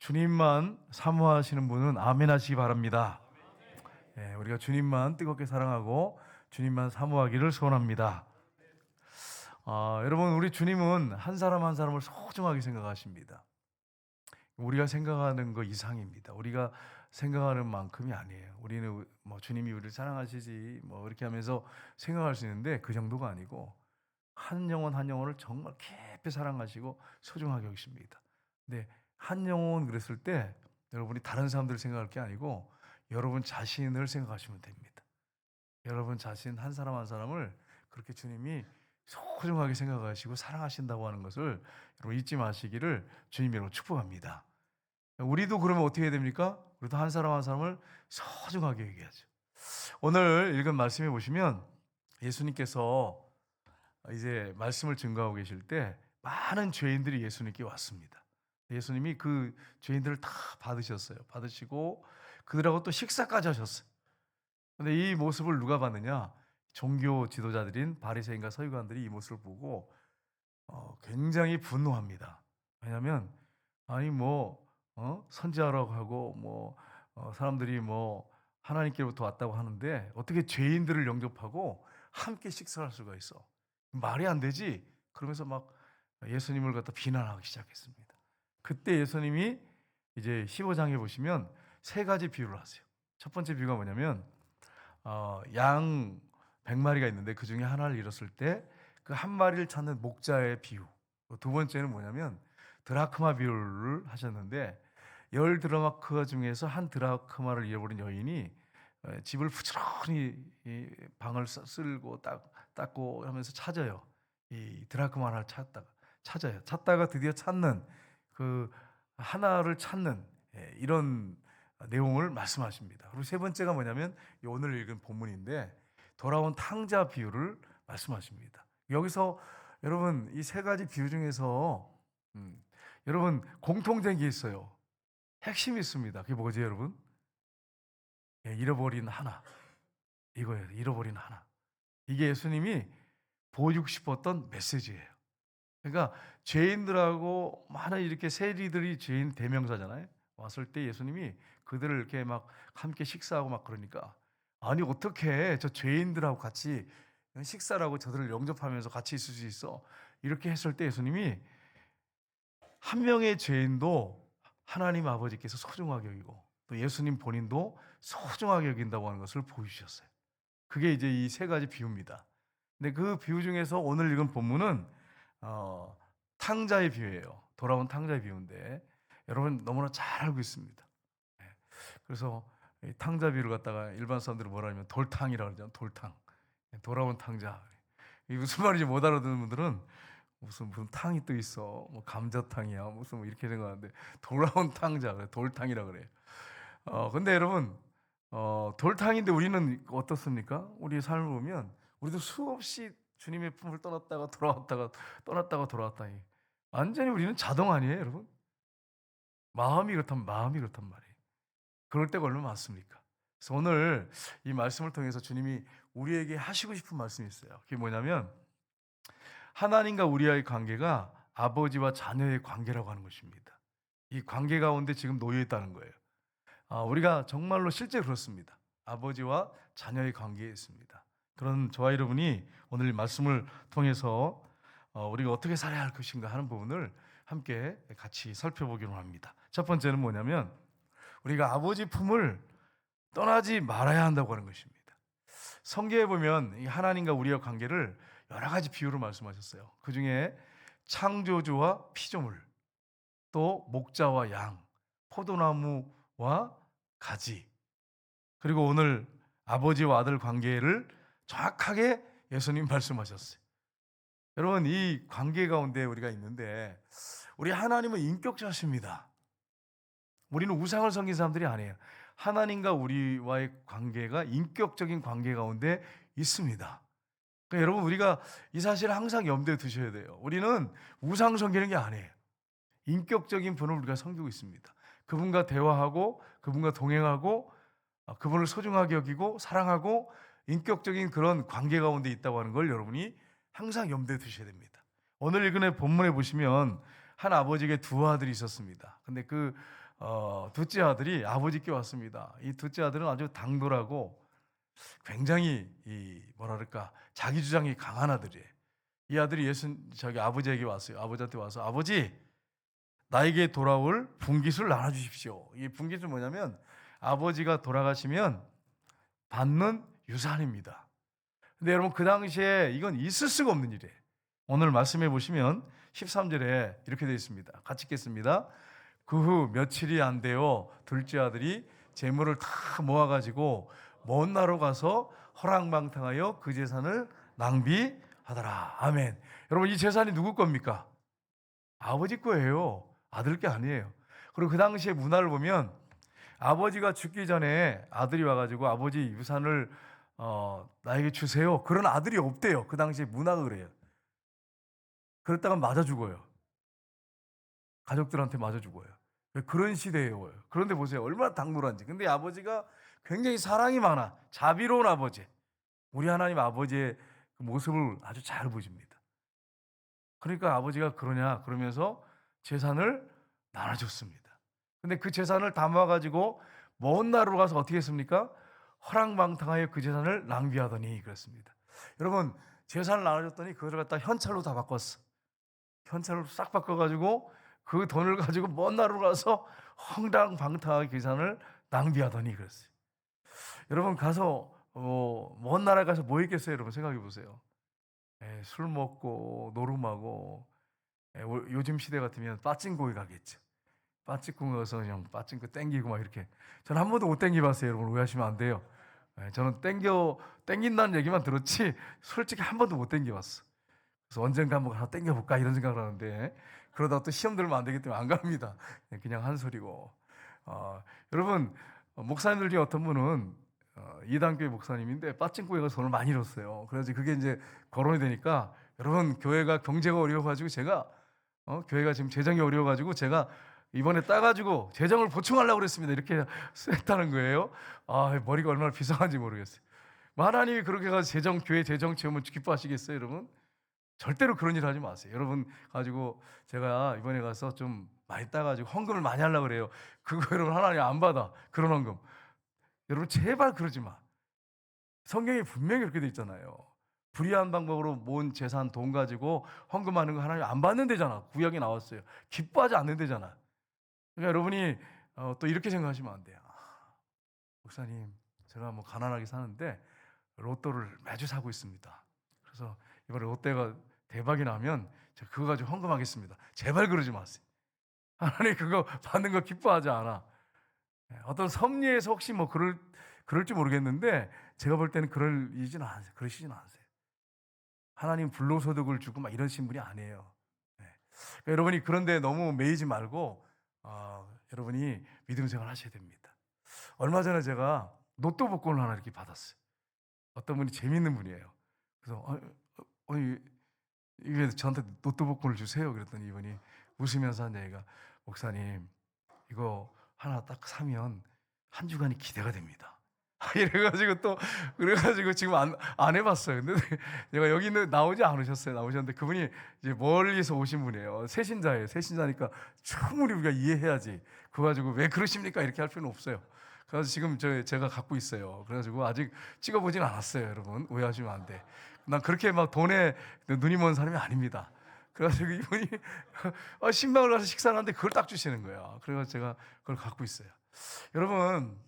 주님만 사모하시는 분은 아멘 하시기 바랍니다. 우리가 주님만 뜨겁게 사랑하고 주님만 사모하기를 소원합니다. 여러분, 우리 주님은 한 사람 한 사람을 소중하게 생각하십니다. 우리가 생각하는 것 이상입니다. 우리가 생각하는 만큼이 아니에요. 우리는 뭐 주님이 우리를 사랑하시지 뭐 이렇게 하면서 생각할 수 있는데 그 정도가 아니고 한 영혼 한 영혼을 정말 깊이 사랑하시고 소중하게 여기십니다. 근데 한 영혼 그랬을 때 여러분이 다른 사람들을 생각할 게 아니고 여러분 자신을 생각하시면 됩니다. 여러분 자신 한 사람 한 사람을 그렇게 주님이 소중하게 생각하시고 사랑하신다고 하는 것을 여러분 잊지 마시기를 주님이 여러분 축복합니다. 우리도 그러면 어떻게 해야 됩니까? 우리도 한 사람 한 사람을 소중하게 얘기하죠. 오늘 읽은 말씀에 보시면 예수님께서 이제 말씀을 증거하고 계실 때 많은 죄인들이 예수님께 왔습니다. 예수님이 그 죄인들을 다 받으셨어요. 받으시고 그들하고 또 식사까지 하셨어요. 근데 이 모습을 누가 봤느냐? 종교 지도자들인 바리새인과 서기관들이 이 모습을 보고 굉장히 분노합니다. 왜냐하면 아니 선지자라고 하고 사람들이 하나님께로부터 왔다고 하는데 어떻게 죄인들을 영접하고 함께 식사할 수가 있어? 말이 안 되지. 그러면서 막 예수님을 갖다 비난하기 시작했습니다. 그때 예수님이 이제 15장에 보시면 세 가지 비유를 하세요. 첫 번째 비유가 뭐냐면 양 100마리가 있는데 그 중에 하나를 잃었을 때 그 한 마리를 찾는 목자의 비유. 두 번째는 뭐냐면 드라크마 비유를 하셨는데 10 드라크마 중에서 한 드라크마를 잃어버린 여인이 집을 부지런히 방을 쓸고 닦고 하면서 찾아요. 이 드라크마 하나를 찾아요. 찾다가 드디어 찾는 그 하나를 찾는 이런 내용을 말씀하십니다. 그리고 세 번째가 뭐냐면 오늘 읽은 본문인데 돌아온 탕자 비유를 말씀하십니다. 여기서 여러분 이 세 가지 비유 중에서 여러분 공통된 게 있어요. 핵심이 있습니다. 그게 뭐지 여러분? 잃어버린 하나. 이거예요. 잃어버린 하나. 이게 예수님이 보여주고 싶었던 메시지예요. 그러니까 죄인들하고 많은 이렇게 세리들이 죄인 대명사잖아요. 왔을 때 예수님이 그들을 이렇게 막 함께 식사하고 막 그러니까 아니 어떻게 저 죄인들하고 같이 식사를 하고 저들을 영접하면서 같이 있을 수 있어? 이렇게 했을 때 예수님이 한 명의 죄인도 하나님 아버지께서 소중하게 여기고 또 예수님 본인도 소중하게 여긴다고 하는 것을 보여주셨어요. 그게 이제 이 세 가지 비유입니다. 근데 그 비유 중에서 오늘 읽은 본문은 탕자의 비유예요. 돌아온 탕자의 비유인데 여러분 너무나 잘 알고 있습니다. 그래서 이 탕자 비유를 갖다가 일반 사람들이 뭐라 하면 돌탕이라고 그러죠. 돌탕. 돌아온 탕자. 이 무슨 말인지 못 알아듣는 분들은 무슨 탕이 또 있어. 감자탕이야. 무슨 이렇게 생각하는데 돌아온 탕자. 그래. 돌탕이라 그래요. 근데 여러분 돌탕인데 우리는 어떻습니까? 우리의 삶을 보면 우리도 수없이 주님의 품을 떠났다가 돌아왔다가 떠났다가 돌아왔다. 완전히 우리는 자동 아니에요, 여러분? 마음이 그렇단 말이에요. 그럴 때가 얼마나 많습니까? 그래서 오늘 이 말씀을 통해서 주님이 우리에게 하시고 싶은 말씀이 있어요. 그게 뭐냐면 하나님과 우리와의 관계가 아버지와 자녀의 관계라고 하는 것입니다. 이 관계 가운데 지금 놓여 있다는 거예요. 우리가 정말로 실제 그렇습니다. 아버지와 자녀의 관계에 있습니다. 그런 저와 여러분이 오늘 말씀을 통해서 우리가 어떻게 살아야 할 것인가 하는 부분을 함께 같이 살펴보기로 합니다. 첫 번째는 뭐냐면 우리가 아버지 품을 떠나지 말아야 한다고 하는 것입니다. 성경에 보면 이 하나님과 우리의 관계를 여러 가지 비유로 말씀하셨어요. 그 중에 창조주와 피조물, 또 목자와 양, 포도나무와 가지, 그리고 오늘 아버지와 아들 관계를 정확하게 예수님 말씀하셨어요. 여러분 이 관계 가운데 우리가 있는데 우리 하나님은 인격자십니다. 우리는 우상을 섬긴 사람들이 아니에요. 하나님과 우리와의 관계가 인격적인 관계 가운데 있습니다. 그러니까 여러분 우리가 이 사실을 항상 염두에 두셔야 돼요. 우리는 우상 섬기는 게 아니에요. 인격적인 분을 우리가 섬기고 있습니다. 그분과 대화하고 그분과 동행하고 그분을 소중하게 여기고 사랑하고 인격적인 그런 관계 가운데 있다고 하는 걸 여러분이 항상 염두에 두셔야 됩니다. 오늘 읽은 본문에 보시면 한 아버지에게 두 아들이 있었습니다. 근데 둘째 아들이 아버지께 왔습니다. 이 둘째 아들은 아주 당돌하고 굉장히 뭐랄까 자기 주장이 강한 아들이에요. 이 아들이 아버지에게 왔어요. 아버지한테 와서 아버지 나에게 돌아올 분깃을 나눠주십시오. 이 분깃은 뭐냐면 아버지가 돌아가시면 받는 유산입니다. 근데 여러분 그 당시에 이건 있을 수가 없는 일이에요. 오늘 말씀해 보시면 13절에 이렇게 되어 있습니다. 같이 읽겠습니다. 그 후 며칠이 안 되어 둘째 아들이 재물을 다 모아가지고 먼 나라로 가서 허랑방탕하여 그 재산을 낭비하더라. 아멘. 여러분 이 재산이 누구 겁니까? 아버지 거예요. 아들 게 아니에요. 그리고 그 당시의 문화를 보면 아버지가 죽기 전에 아들이 와가지고 아버지 유산을 나에게 주세요. 그런 아들이 없대요. 그 당시에 문화가 그래요. 그랬다가 맞아 죽어요. 가족들한테 맞아 죽어요. 그런 시대예요. 그런데 보세요. 얼마나 당돌한지. 근데 아버지가 굉장히 사랑이 많아. 자비로운 아버지. 우리 하나님 아버지의 그 모습을 아주 잘 보십니다. 그러니까 아버지가 그러면서 재산을 나눠줬습니다. 근데 그 재산을 다 모아가지고 먼 나라로 가서 어떻게 했습니까? 허랑방탕하여 그 재산을 낭비하더니 그랬습니다. 여러분 재산을 나눠줬더니 그걸 갖다 현찰로 다 바꿨어. 현찰로 싹 바꿔가지고 그 돈을 가지고 먼 나라로 가서 허랑방탕하게 그 재산을 낭비하더니 그랬어요. 여러분 가서 먼 나라에 가서 뭐 있겠어요? 여러분 생각해 보세요. 술 먹고 노름하고 요즘 시대 같으면 빠찡코에 가겠죠. 빠찡코 가서 그냥 빠찡코 땡기고 막 이렇게. 저는 한 번도 못 땡겨봤어요. 여러분 오해하시면 안 돼요. 저는 땡긴다는 얘기만 들었지 솔직히 한 번도 못 땡겨봤어. 그래서 언젠가 한번 가서 땡겨볼까 이런 생각을 하는데 그러다 또 시험 들면 안 되기 때문에 안 갑니다. 그냥 한 소리고. 여러분 목사님들 중에 어떤 분은 이단교회 목사님인데 빠찡코에 가서 돈을 많이 잃었어요. 그래서 그게 이제 거론이 되니까 여러분 교회가 경제가 어려워가지고 제가 교회가 지금 재정이 어려워가지고 제가 이번에 따가지고 재정을 보충하려고 그랬습니다. 이렇게 했다는 거예요. 머리가 얼마나 비상한지 모르겠어요. 하나님이 그렇게 가서 교회 재정 채우면 기뻐하시겠어요, 여러분? 절대로 그런 일 하지 마세요. 여러분 가지고 제가 이번에 가서 좀 많이 따가지고 헌금을 많이 하려고 그래요. 그거 여러분 하나님 안 받아. 그런 헌금. 여러분 제발 그러지 마. 성경에 분명히 그렇게 돼 있잖아요. 불의한 방법으로 모은 재산 돈 가지고 헌금하는 거 하나님 안 받는다잖아. 구약에 나왔어요. 기뻐하지 않는다잖아. 그러니까 여러분이 또 이렇게 생각하시면 안 돼요. 목사님 제가 뭐 가난하게 사는데 로또를 매주 사고 있습니다. 그래서 이번에 롯데가 대박이 나면 제가 그거 가지고 헌금하겠습니다. 제발 그러지 마세요. 하나님 그거 받는 거 기뻐하지 않아. 어떤 섭리에서 혹시 뭐 그럴지 모르겠는데 제가 볼 때는 그러시지는 않으세요. 하나님 불로소득을 주고 막 이러신 분이 아니에요. 그러니까 여러분이 그런데 너무 매이지 말고 여러분이 믿음 생활 하셔야 됩니다. 얼마 전에 제가 로또 복권을 하나 이렇게 받았어요. 어떤 분이 재밌는 분이에요. 그래서 이게 저한테 로또 복권을 주세요. 그랬더니 이분이 웃으면서 한 얘기가 목사님 이거 하나 딱 사면 한 주간이 기대가 됩니다. 그래가지고 지금 안 해봤어요. 근데 제가 여기 나오지 않으셨어요. 나오셨는데 그분이 이제 멀리서 오신 분이에요. 새신자예요. 새신자니까 충분히 우리가 이해해야지. 그거 가지고 왜 그러십니까? 이렇게 할 필요는 없어요. 그래서 지금 제가 갖고 있어요. 그래가지고 아직 찍어보진 않았어요. 여러분 오해하시면 안 돼. 난 그렇게 막 돈에 눈이 먼 사람이 아닙니다. 그래가지고 이분이 신방을 가서 식사를 하는데 그걸 딱 주시는 거예요. 그래서 제가 그걸 갖고 있어요. 여러분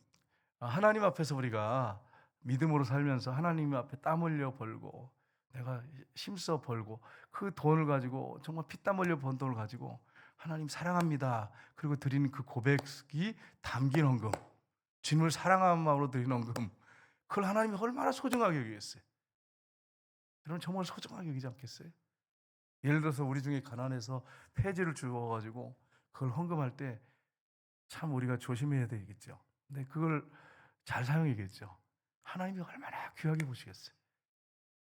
하나님 앞에서 우리가 믿음으로 살면서 하나님 앞에 땀 흘려 벌고 내가 힘써 벌고 그 돈을 가지고 정말 피땀 흘려 번 돈을 가지고 하나님 사랑합니다. 그리고 드리는 그 고백이 담긴 헌금, 주님을 사랑하는 마음으로 드리는 헌금, 그걸 하나님이 얼마나 소중하게 여기겠어요. 여러분 정말 소중하게 여기지 않겠어요? 예를 들어서 우리 중에 가난해서 폐지를 주어가지고 그걸 헌금할 때 참 우리가 조심해야 되겠죠. 근데 그걸 잘 사용해야겠죠. 하나님이 얼마나 귀하게 보시겠어요.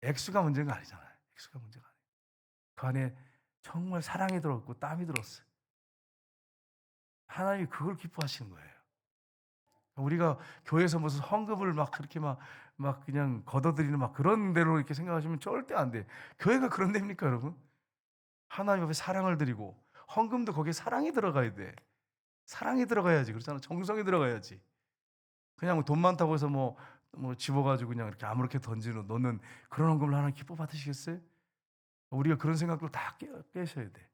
액수가 문제가 아니잖아요. 액수가 문제가 아니에요. 그 안에 정말 사랑이 들었고 땀이 들었어요. 하나님이 그걸 기뻐하시는 거예요. 우리가 교회에서 무슨 헌금을 막 그렇게 막 그냥 걷어들이는 막 그런 대로 이렇게 생각하시면 절대 안 돼. 교회가 그런 데입니까, 여러분? 하나님 앞에 사랑을 드리고 헌금도 거기에 사랑이 들어가야 돼. 사랑이 들어가야지. 그렇잖아. 정성이 들어가야지. 그냥 돈 많다고 해서 집어가지고 그냥 이렇게 아무렇게 놓는 그런 헌금을 하나님 기뻐 받으시겠어요? 우리가 그런 생각도 다 깨셔야 돼.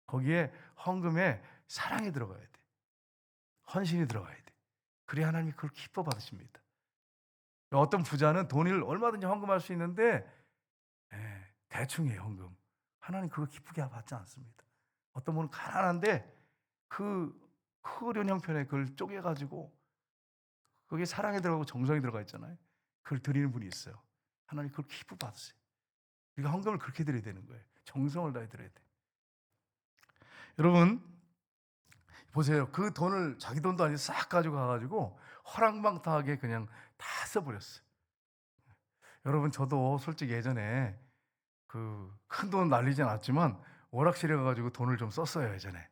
거기에 헌금에 사랑이 들어가야 돼. 헌신이 들어가야 돼. 그래야 하나님이 그걸 기뻐 받으십니다. 어떤 부자는 돈을 얼마든지 헌금할 수 있는데 대충 해요, 헌금. 하나님 그거 기쁘게 받지 않습니다. 어떤 분은 가난한데 그 크련 형편에 그걸 쪼개가지고 거기에 사랑이 들어가고 정성이 들어가 있잖아요. 그걸 드리는 분이 있어요. 하나님 그걸 기뻐 받으세요. 우리가 헌금을 그렇게 드려야 되는 거예요. 정성을 다해 드려야 돼. 여러분 보세요. 그 돈을 자기 돈도 아니고 싹 가지고 가가지고 허랑방탕하게 그냥 다 써버렸어요. 여러분 저도 솔직히 예전에 그 큰 돈 날리진 않았지만 오락실에 가가지고 돈을 좀 썼어요. 예전에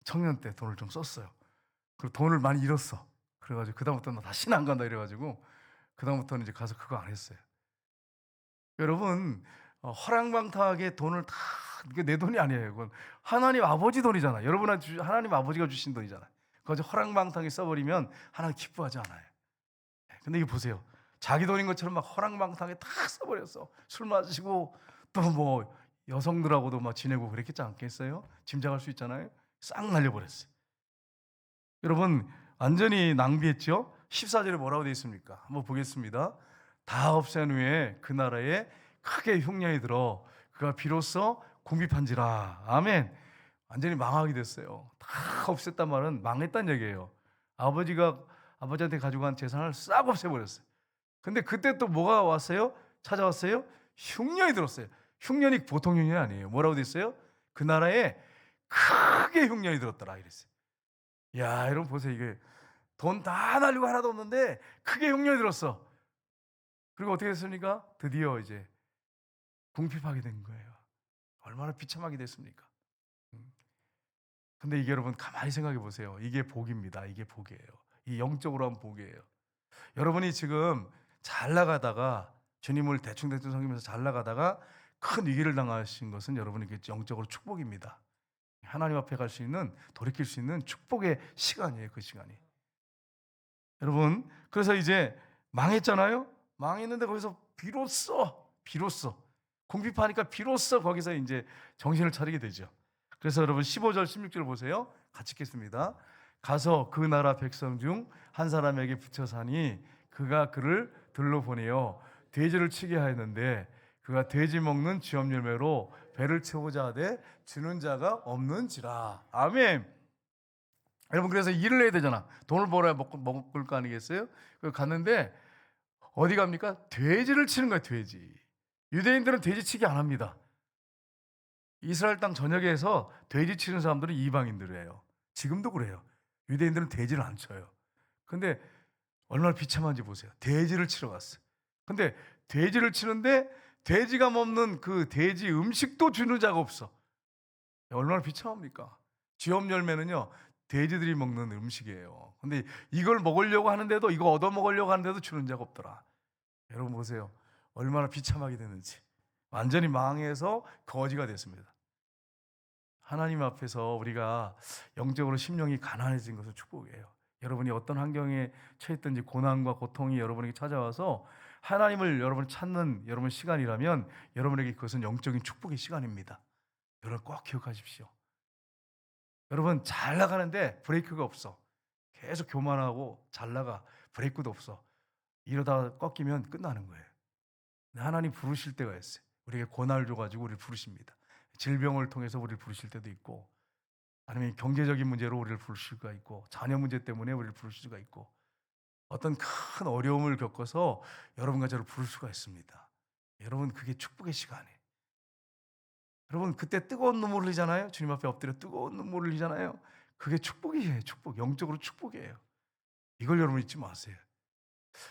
청년 때 돈을 좀 썼어요. 그리고 돈을 많이 잃었어. 그래가지고 그다음부터는 다시는 안 간다 이래가지고 그다음부터는 이제 가서 그거 안 했어요. 여러분 허랑방탕하게 돈을 다 이게 내 돈이 아니에요. 그건 하나님 아버지 돈이잖아. 여러분한테 하나님 아버지가 주신 돈이잖아. 그거 허랑방탕하게 써버리면 하나님 기뻐하지 않아요. 근데 이거 보세요. 자기 돈인 것처럼 막 허랑방탕하게 다 써버렸어. 술 마시고 또 여성들하고도 막 지내고 그랬겠지 않겠어요? 짐작할 수 있잖아요. 싹 날려버렸어요. 여러분 완전히 낭비했죠? 14절에 뭐라고 되어 있습니까? 한번 보겠습니다. 다 없앤 후에 그 나라에 크게 흉년이 들어 그가 비로소 궁핍한지라. 아멘. 완전히 망하게 됐어요. 다 없앴단 말은 망했다는 얘기예요. 아버지한테 가지고 간 재산을 싹 없애버렸어요. 근데 그때 또 뭐가 왔어요? 찾아왔어요? 흉년이 들었어요. 흉년이 보통 흉년이 아니에요. 뭐라고 됐어요? 그 나라에 크게 흉년이 들었더라 이랬어요. 야, 여러분 보세요. 이게 돈 다 날리고 하나도 없는데 크게 흉년이 들었어. 그리고 어떻게 됐습니까? 드디어 이제 궁핍하게 된 거예요. 얼마나 비참하게 됐습니까? 근데 이게 여러분 가만히 생각해 보세요. 이게 복입니다. 이게 복이에요. 이 영적으로 한 복이에요. 여러분이 지금 잘 나가다가 주님을 대충 섬기면서 잘 나가다가 큰 위기를 당하신 것은 여러분에게 영적으로 축복입니다. 하나님 앞에 갈 수 있는 돌이킬 수 있는 축복의 시간이에요. 그 시간이. 여러분 그래서 이제 망했잖아요. 망했는데 거기서 비로소 궁핍하니까 비로소 거기서 이제 정신을 차리게 되죠. 그래서 여러분 15절 16절 보세요. 같이 읽겠습니다. 가서 그 나라 백성 중 한 사람에게 붙여 사니 그가 그를 들러 보내어 돼지를 치게 하였는데 그가 돼지 먹는 쥐업 열매로 배를 채우고자 하되 주는 자가 없는지라. 아멘. 여러분 그래서 일을 해야 되잖아. 돈을 벌어야 먹을 거 아니겠어요? 갔는데 어디 갑니까? 돼지를 치는 거야. 돼지. 유대인들은 돼지 치기 안 합니다. 이스라엘 땅 전역에서 돼지 치는 사람들은 이방인들이에요. 지금도 그래요. 유대인들은 돼지를 안 쳐요. 근데 얼마나 비참한지 보세요. 돼지를 치러 갔어요. 근데 돼지를 치는데 돼지가 먹는 그 돼지 음식도 주는 자가 없어. 얼마나 비참합니까? 쥐업 열매는요 돼지들이 먹는 음식이에요. 근데 이걸 먹으려고 하는데도 이거 얻어 먹으려고 하는데도 주는 자가 없더라. 여러분 보세요. 얼마나 비참하게 됐는지. 완전히 망해서 거지가 됐습니다. 하나님 앞에서 우리가 영적으로 심령이 가난해진 것은 축복이에요. 여러분이 어떤 환경에 처했든지 고난과 고통이 여러분에게 찾아와서 하나님을 여러분 찾는 여러분 시간이라면 여러분에게 그것은 영적인 축복의 시간입니다. 여러분 꼭 기억하십시오. 여러분 잘 나가는데 브레이크가 없어. 계속 교만하고 잘 나가. 브레이크도 없어. 이러다가 꺾이면 끝나는 거예요. 하나님 부르실 때가 있어요. 우리에게 고난을 줘가지고 우리를 부르십니다. 질병을 통해서 우리를 부르실 때도 있고 아니면 경제적인 문제로 우리를 부르실 수가 있고 자녀 문제 때문에 우리를 부르실 수가 있고 어떤 큰 어려움을 겪어서 여러분과 저를 부를 수가 있습니다. 여러분 그게 축복의 시간이에요. 여러분 그때 뜨거운 눈물을 흘리잖아요. 주님 앞에 엎드려 뜨거운 눈물을 흘리잖아요. 그게 축복이에요. 축복. 영적으로 축복이에요. 이걸 여러분 잊지 마세요.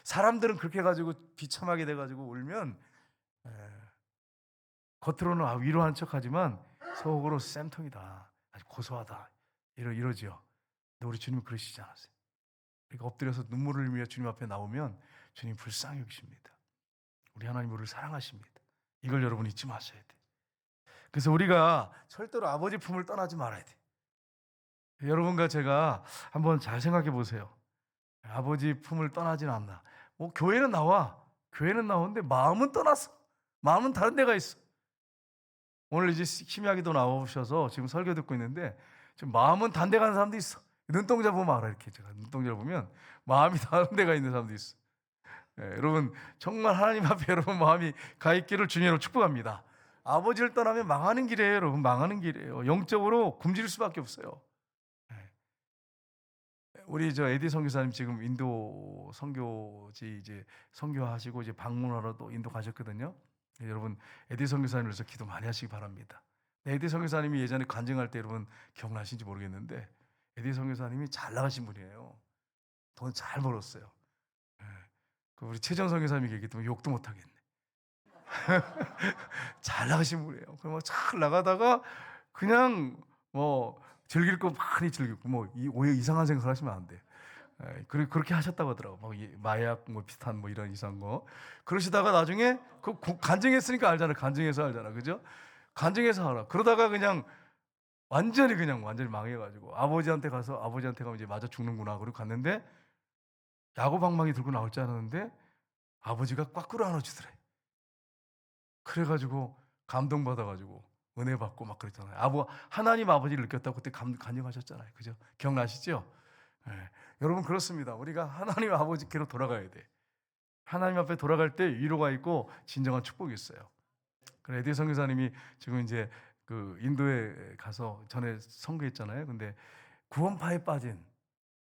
사람들은 그렇게 해가지고 비참하게 돼가지고 울면 겉으로는 위로하는 척하지만 속으로 쌤통이다, 아주 고소하다 이러지요. 근데 우리 주님은 그러시지 않았어요. 그러니까 엎드려서 눈물을 흘리며 주님 앞에 나오면 주님 불쌍히 여기십니다. 우리 하나님 우리를 사랑하십니다. 이걸 여러분 잊지 마셔야 돼요. 그래서 우리가 절대로 아버지 품을 떠나지 말아야 돼. 여러분과 제가 한번 잘 생각해 보세요. 아버지 품을 떠나지는 않나. 뭐 교회는 나와. 교회는 나오는데 마음은 떠났어. 마음은 다른 데가 있어. 오늘 이제 심야기도 나오셔서 지금 설교 듣고 있는데 지금 마음은 다른 데 가는 사람도 있어. 눈동자 보면 알아. 이렇게 제가 눈동자를 보면 마음이 다른 데가 있는 사람도 있어. 예, 여러분 정말 하나님 앞에 여러분 마음이 가 있기를 주님으로 축복합니다. 아버지를 떠나면 망하는 길이에요, 여러분. 망하는 길이에요. 영적으로 굶주릴 수밖에 없어요. 예. 우리 저 에디 선교사님 지금 인도 선교지 이제 선교하시고 이제 방문하러 또 인도 가셨거든요. 여러분 에디 선교사님 위해서 기도 많이 하시기 바랍니다. 에디 선교사님이 예전에 간증할 때 여러분 기억나신지 모르겠는데 에디 선교사님이 잘 나가신 분이에요. 돈 잘 벌었어요. 예. 그 우리 최정 선교사님이 얘기 때문에 욕도 못 하겠네. 잘 나가신 분이에요. 그럼 잘 나가다가 그냥 뭐 즐길 거 많이 즐기고 뭐 오히려 이상한 생각을 하시면 안 돼. 그렇게 하셨다고 하더라고. 뭐 마약 뭐 비슷한 뭐 이런 이상한 거. 그러시다가 나중에 간증했으니까 알잖아. 간증해서 알잖아. 그죠? 간증해서 알아. 그러다가 그냥 완전히 망해가지고 아버지한테 가면 이제 맞아 죽는구나. 그리고 갔는데 야구방망이 들고 나올 줄 알았는데 아버지가 꽉 끌어안아주더래. 그래가지고 감동받아가지고 은혜 받고 막 그랬잖아요. 하나님 아버지를 느꼈다고 그때 간증하셨잖아요. 그죠? 기억나시죠? 예. 여러분 그렇습니다. 우리가 하나님 아버지께로 돌아가야 돼. 하나님 앞에 돌아갈 때 위로가 있고 진정한 축복이 있어요. 그래 에디 선교사님이 지금 이제 그 인도에 가서 전에 선교했잖아요. 근데 구원파에 빠진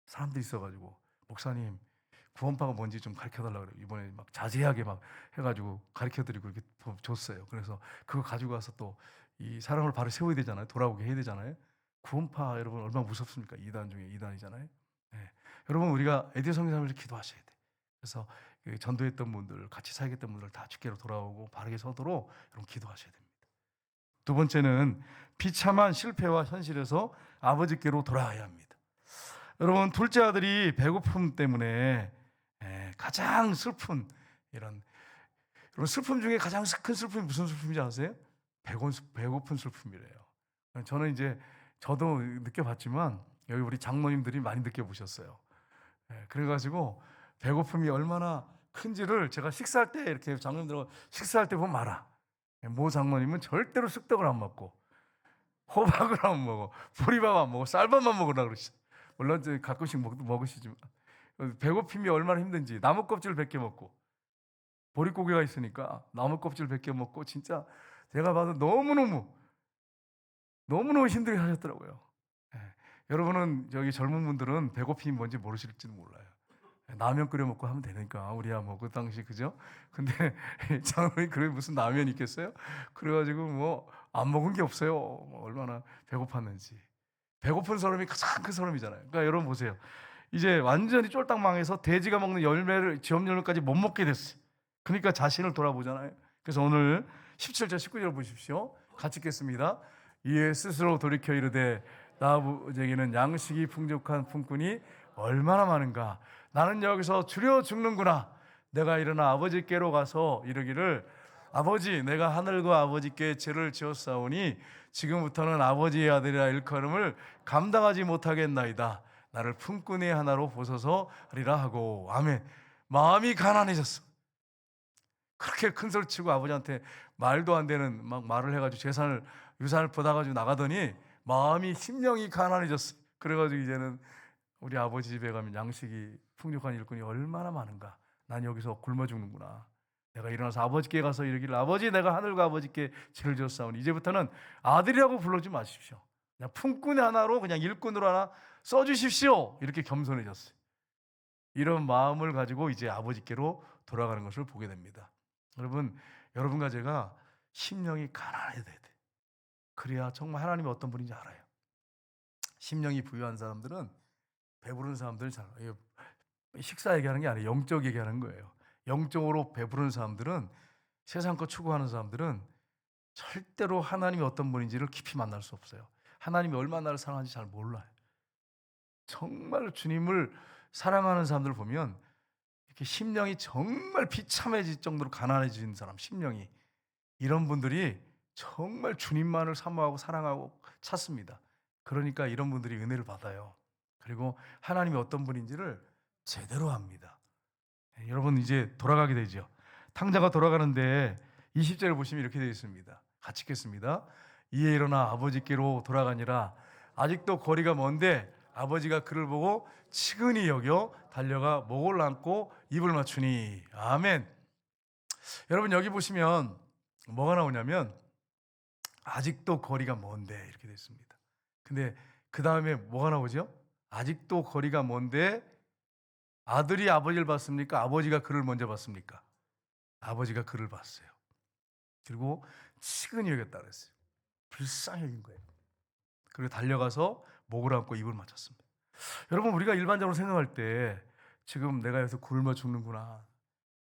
사람들이 있어가지고 목사님 구원파가 뭔지 좀 가르쳐달라고 그래요. 이번에 막 자세하게 막 해가지고 가르쳐드리고 이렇게 줬어요. 그래서 그거 가지고 가서 또 이 사람을 바로 세워야 되잖아요. 돌아오게 해야 되잖아요. 구원파 여러분 얼마나 무섭습니까? 2단 중에 2단이잖아요. 네. 여러분 우리가 에디 선교사님을 기도하셔야 돼. 그래서 그 전도했던 분들, 같이 사역했던 분들 다 주께로 돌아오고 바르게 서도록 여러분 기도하셔야 됩니다. 두 번째는 비참한 실패와 현실에서 아버지께로 돌아와야 합니다. 여러분 둘째 아들이 배고픔 때문에 가장 슬픈 이런 여러분 슬픔 중에 가장 큰 슬픔이 무슨 슬픔인지 아세요? 배고픈 슬픔이래요. 저는 이제 저도 느껴봤지만 여기 우리 장로님들이 많이 느껴보셨어요. 그래가지고 배고픔이 얼마나 큰지를 제가 식사할 때 이렇게 장로님들하고 식사할 때 보면 알아. 모 장로님은 절대로 쑥떡을 안 먹고 호박을 안 먹어, 보리밥 안 먹어, 쌀밥만 먹으라 그러시죠. 물론 가끔씩 먹으시지만 배고픔이 얼마나 힘든지 나무 껍질을 벗겨 먹고 보릿고개가 있으니까 나무 껍질을 벗겨 먹고 진짜 제가 봐도 너무너무 힘들게 하셨더라고요. 예. 여러분은 저기 젊은 분들은 배고픔이 뭔지 모르실지도 몰라요. 라면 끓여 먹고 하면 되니까 우리야 뭐 그 당시 그죠? 근데 장로님 그래 무슨 라면이 있겠어요? 그래가지고 뭐 안 먹은 게 없어요. 뭐 얼마나 배고팠는지. 배고픈 사람이 가장 큰 사람이잖아요. 그러니까 여러분 보세요. 이제 완전히 쫄딱 망해서 돼지가 먹는 열매를 지엄 열매까지 못 먹게 됐어요. 그러니까 자신을 돌아보잖아요. 그래서 오늘 17절 19절 보십시오. 같이 읽겠습니다. 이에 스스로 돌이켜 이르되 나 아버지에게는 양식이 풍족한 품꾼이 얼마나 많은가. 나는 여기서 주려 죽는구나. 내가 일어나 아버지께로 가서 이르기를 아버지 내가 하늘과 아버지께 죄를 지었사오니 지금부터는 아버지의 아들이라 일컬음을 감당하지 못하겠나이다. 나를 품꾼의 하나로 보소서 하리라 하고 아멘. 마음이 가난해졌어. 그렇게 큰 소리 치고 아버지한테 말도 안 되는 막 말을 해가지고 유산을 받아가지고 나가더니 마음이 심령이 가난해졌어. 그래가지고 이제는 우리 아버지 집에 가면 양식이 풍족한 일꾼이 얼마나 많은가. 난 여기서 굶어 죽는구나. 내가 일어나서 아버지께 가서 이르기를 아버지 내가 하늘과 아버지께 죄를 지었사오니 이제부터는 아들이라고 불러지 마십시오. 그냥 품꾼 하나로 그냥 일꾼으로 하나 써주십시오. 이렇게 겸손해졌어요. 이런 마음을 가지고 이제 아버지께로 돌아가는 것을 보게 됩니다. 여러분과 제가 심령이 가난해야 돼. 그래야 정말 하나님이 어떤 분인지 알아요. 심령이 부유한 사람들은 배부른 사람들 잘 식사 얘기하는 게 아니에요. 영적 얘기하는 거예요. 영적으로 배부른 사람들은 세상 것 추구하는 사람들은 절대로 하나님이 어떤 분인지를 깊이 만날 수 없어요. 하나님이 얼마나 나를 사랑하는지 잘 몰라요. 정말 주님을 사랑하는 사람들을 보면 이렇게 심령이 정말 비참해질 정도로 가난해진 사람, 심령이 이런 분들이 정말 주님만을 사모하고 사랑하고 찾습니다. 그러니까 이런 분들이 은혜를 받아요. 그리고 하나님이 어떤 분인지를 제대로 압니다. 예, 여러분 이제 돌아가게 되죠. 탕자가 돌아가는데 20절을 보시면 이렇게 되어 있습니다. 같이 읽겠습니다. 이에 일어나 아버지께로 돌아가니라. 아직도 거리가 먼데 아버지가 그를 보고 측은히 여겨 달려가 목을 안고 입을 맞추니. 아멘. 여러분 여기 보시면 뭐가 나오냐면 아직도 거리가 먼데 이렇게 되어 있습니다. 근데 그 다음에 뭐가 나오죠? 아직도 거리가 먼데 아들이 아버지를 봤습니까? 아버지가 그를 먼저 봤습니까? 아버지가 그를 봤어요. 그리고 측은히 여겼다 그랬어요. 불쌍히 여긴 거예요. 그리고 달려가서 목을 안고 입을 맞췄습니다. 여러분 우리가 일반적으로 생각할 때 지금 내가 여기서 굶어 죽는구나.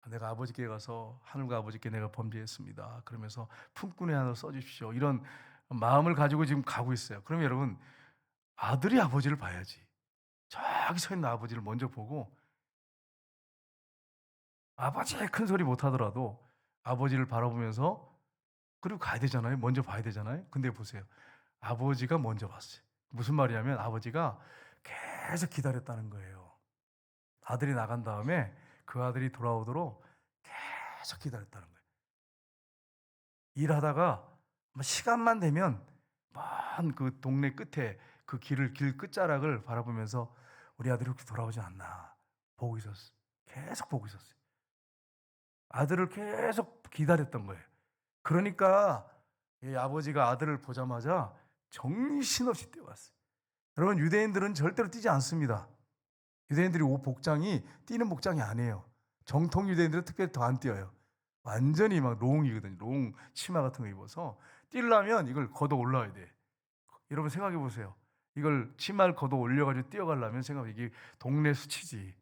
내가 아버지께 가서 하늘과 아버지께 내가 범죄했습니다. 그러면서 품꾼의 하나 써주십시오. 이런 마음을 가지고 지금 가고 있어요. 그러면 여러분 아들이 아버지를 봐야지. 저기 서 있는 아버지를 먼저 보고 아버지의 큰 소리 못 하더라도 아버지를 바라보면서 그리고 가야 되잖아요. 먼저 봐야 되잖아요. 근데 보세요. 아버지가 먼저 봤어요. 무슨 말이냐면 아버지가 계속 기다렸다는 거예요. 아들이 나간 다음에 그 아들이 돌아오도록 계속 기다렸다는 거예요. 일하다가 시간만 되면 먼 그 동네 끝에 그 길 끝자락을 바라보면서 우리 아들이 혹시 돌아오지 않나 보고 있었어요. 계속 보고 있었어요. 아들을 계속 기다렸던 거예요. 그러니까 이 아버지가 아들을 보자마자 정신없이 뛰어왔어요. 여러분 유대인들은 절대로 뛰지 않습니다. 유대인들이 옷 복장이 뛰는 복장이 아니에요. 정통 유대인들은 특별히 더 안 뛰어요. 완전히 막 롱이거든요. 롱 치마 같은 거 입어서 뛰려면 이걸 걷어 올라와야 돼. 여러분 생각해 보세요. 이걸 치마를 걷어 올려가지고 뛰어가려면 생각해 이게 동네 수치지.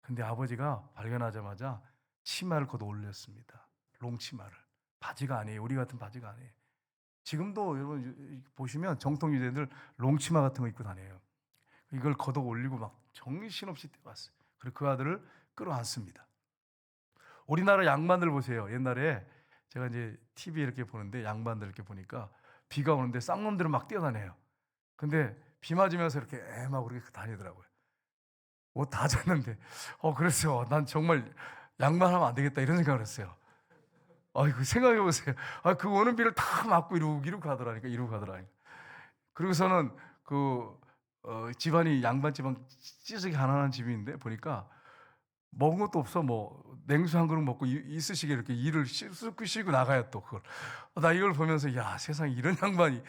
근데 아버지가 발견하자마자 치마를 걷어 올렸습니다. 롱 치마를. 바지가 아니에요. 우리 같은 바지가 아니에요. 지금도 여러분 보시면 정통 유대인들 롱 치마 같은 거 입고 다녀요. 이걸 걷어 올리고 막 정신없이 뛰어왔어요. 그리고 그 아들을 끌어안습니다. 우리나라 양반들 보세요. 옛날에 제가 이제 TV 이렇게 보는데 양반들 이렇게 보니까 비가 오는데 쌍놈들은 막 뛰어다녀요. 근데 비 맞으면서 이렇게 막 그렇게 다니더라고요. 옷 다 젖는데. 그랬어요. 난 정말 양반하면 안 되겠다 이런 생각을 했어요. 아이고 생각해 보세요. 그 오는 비를 다 맞고 이러고 가더라니까 이러고 가더라니까. 그리고서는 집안이 양반 집안 찌질하게 가난한 집인데 보니까 먹은 것도 없어. 뭐 냉수 한 그릇 먹고 이쑤시개 이렇게 이를 쓱 씻고 나가요 또 그걸. 나 이걸 보면서 야 세상에 이런 양반이.